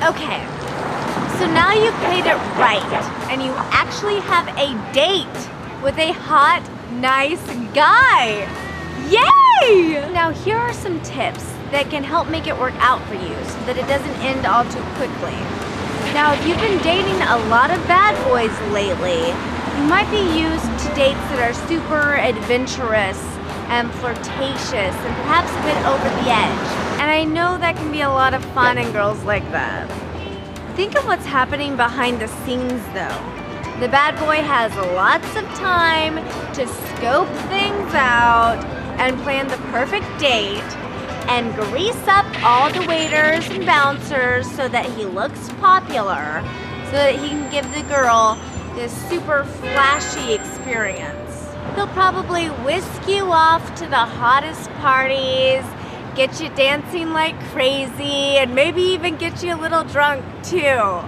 Okay, so now you've played it right, and you actually have a date with a hot, nice guy. Yay! Now here are some tips that can help make it work out for you so that it doesn't end all too quickly. Now, if you've been dating a lot of bad boys lately, you might be used to dates that are super adventurous and flirtatious and perhaps a bit over the edge. And I know that can be a lot of fun in girls like that. Think of what's happening behind the scenes though. The bad boy has lots of time to scope things out and plan the perfect date and grease up all the waiters and bouncers so that he looks popular, so that he can give the girl this super flashy experience. He'll probably whisk you off to the hottest parties, get you dancing like crazy, and maybe even get you a little drunk too.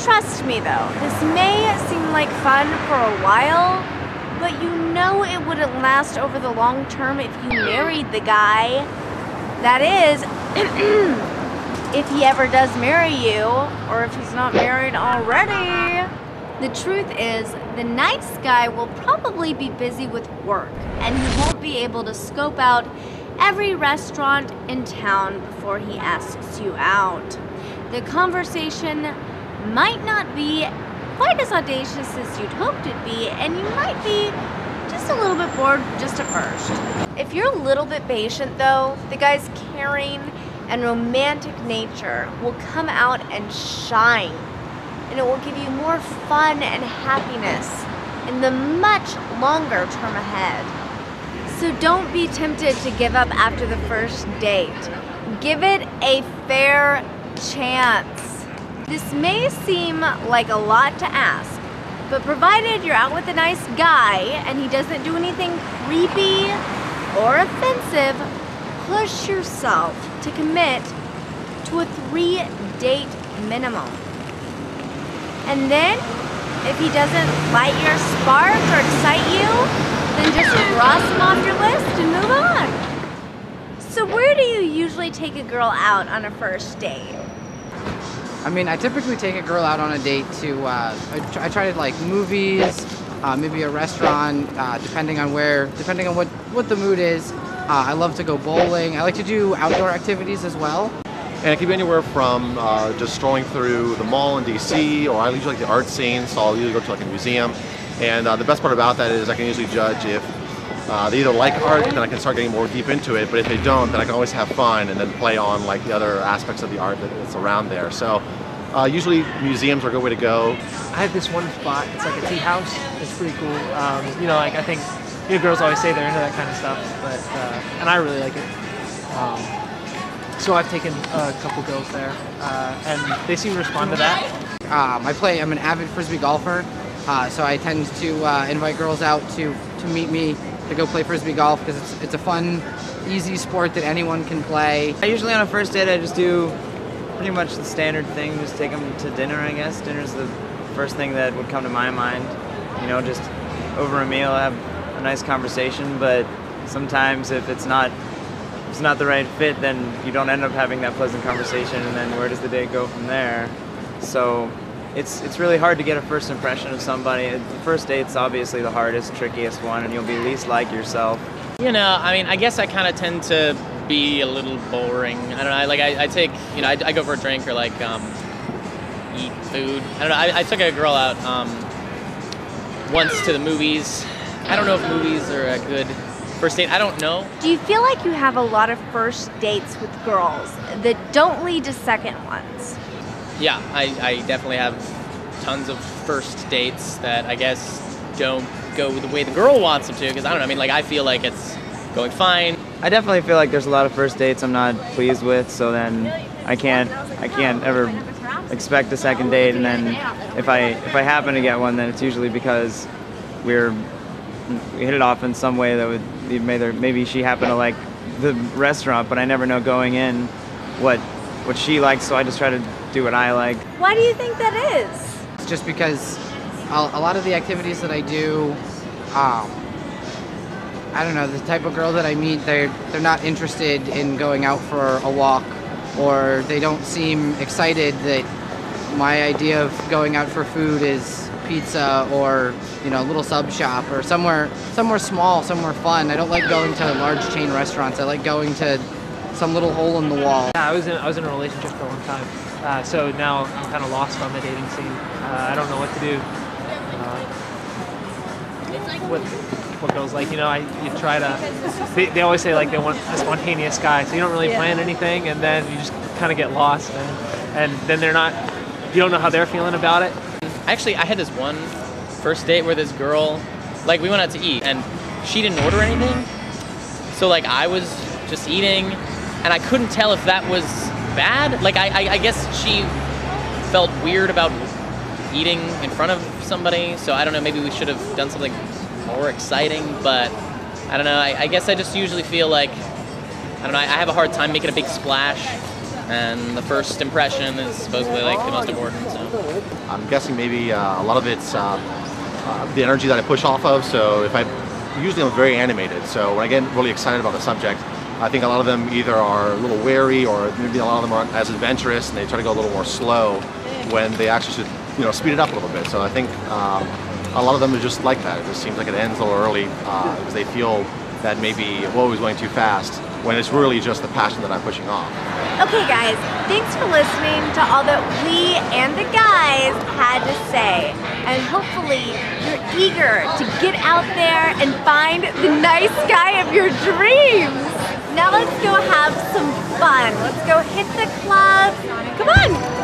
Trust me though, this may seem like fun for a while, but you know it wouldn't last over the long term if you married the guy. That is, if he ever does marry you, or if he's not married already. The truth is, the nice guy will probably be busy with work, and he won't be able to scope out every restaurant in town before he asks you out. The conversation might not be quite as audacious as you'd hoped it'd be, and you might be just a little bit bored just at first. If you're a little bit patient though, the guy's caring and romantic nature will come out and shine, and it will give you more fun and happiness in the much longer term ahead. So don't be tempted to give up after the first date. Give it a fair chance. This may seem like a lot to ask, but provided you're out with a nice guy and he doesn't do anything creepy or offensive, push yourself to commit to a 3-date minimum. And then, if he doesn't light your spark or excite you, then just cross him off your list and move on. So where do you usually take a girl out on a first date? I mean, I typically take a girl out on a date to, I try to like movies, maybe a restaurant, depending on what the mood is. I love to go bowling. I like to do outdoor activities as well. And it can be anywhere from just strolling through the mall in DC, or I usually like the art scene, so I'll usually go to like a museum. And the best part about that is I can usually judge if they either like art, then I can start getting more deep into it, but if they don't, then I can always have fun and then play on like the other aspects of the art that's around there. So usually museums are a good way to go. I have this one spot, it's like a tea house. It's pretty cool. You know, like I think girls always say they're into that kind of stuff, but and I really like it. So I've taken a couple girls there, and they seem to respond to that. I'm an avid Frisbee golfer, so I tend to invite girls out to meet me to go play Frisbee golf because it's a fun, easy sport that anyone can play. Usually on a first date I just do pretty much the standard thing, just take them to dinner, I guess. Dinner's the first thing that would come to my mind. You know, just over a meal, have a nice conversation, but sometimes if it's not the right fit, then you don't end up having that pleasant conversation, and then where does the date go from there? So it's really hard to get a first impression of somebody. The first date's obviously the hardest, trickiest one, and you'll be least like yourself. You know, I mean, I guess I kind of tend to be a little boring. I don't know, like I take, you know, I go for a drink or like eat food. I don't know, I took a girl out once to the movies. I don't know if movies are a good first date, I don't know. Do you feel like you have a lot of first dates with girls that don't lead to second ones? Yeah, I definitely have tons of first dates that I guess don't go the way the girl wants them to, because I don't know, I mean, like I feel like it's going fine. I definitely feel like there's a lot of first dates I'm not pleased with, so then I can't ever expect a second date, and then if I happen to get one, then it's usually because we hit it off in some way that would be maybe she happened to like the restaurant, but I never know going in what she likes, so I just try to do what I like. Why do you think that is? It's just because a lot of the activities that I do, I don't know, the type of girl that I meet, they're not interested in going out for a walk, or they don't seem excited that my idea of going out for food is pizza or, you know, a little sub shop or somewhere small, somewhere fun. I don't like going to large chain restaurants. I like going to some little hole in the wall. Yeah, I was in a relationship for a long time, so now I'm kind of lost on the dating scene. I don't know what to do. What girls like, you know, you try to. They always say like they want a spontaneous guy, so you don't really plan anything, and then you just kind of get lost, and then you don't know how they're feeling about it. Actually, I had this one first date where this girl, like we went out to eat, and she didn't order anything, so like I was just eating, and I couldn't tell if that was bad. Like I guess she felt weird about eating in front of somebody, so I don't know, maybe we should have done something more exciting, but I don't know, I guess I just usually feel like, I don't know, I have a hard time making a big splash, and the first impression is supposedly like the most important, so. I'm guessing maybe a lot of it's the energy that I push off of, so usually I'm very animated, so when I get really excited about a subject, I think a lot of them either are a little wary or maybe a lot of them aren't as adventurous and they try to go a little more slow when they actually should, you know, speed it up a little bit. So I think a lot of them are just like that. It just seems like it ends a little early because they feel that maybe, whoa, he's going too fast, when it's really just the passion that I'm pushing off. Okay guys, thanks for listening to all that we and the guys had to say. And hopefully you're eager to get out there and find the nice guy of your dreams. Now let's go have some fun. Let's go hit the club. Come on.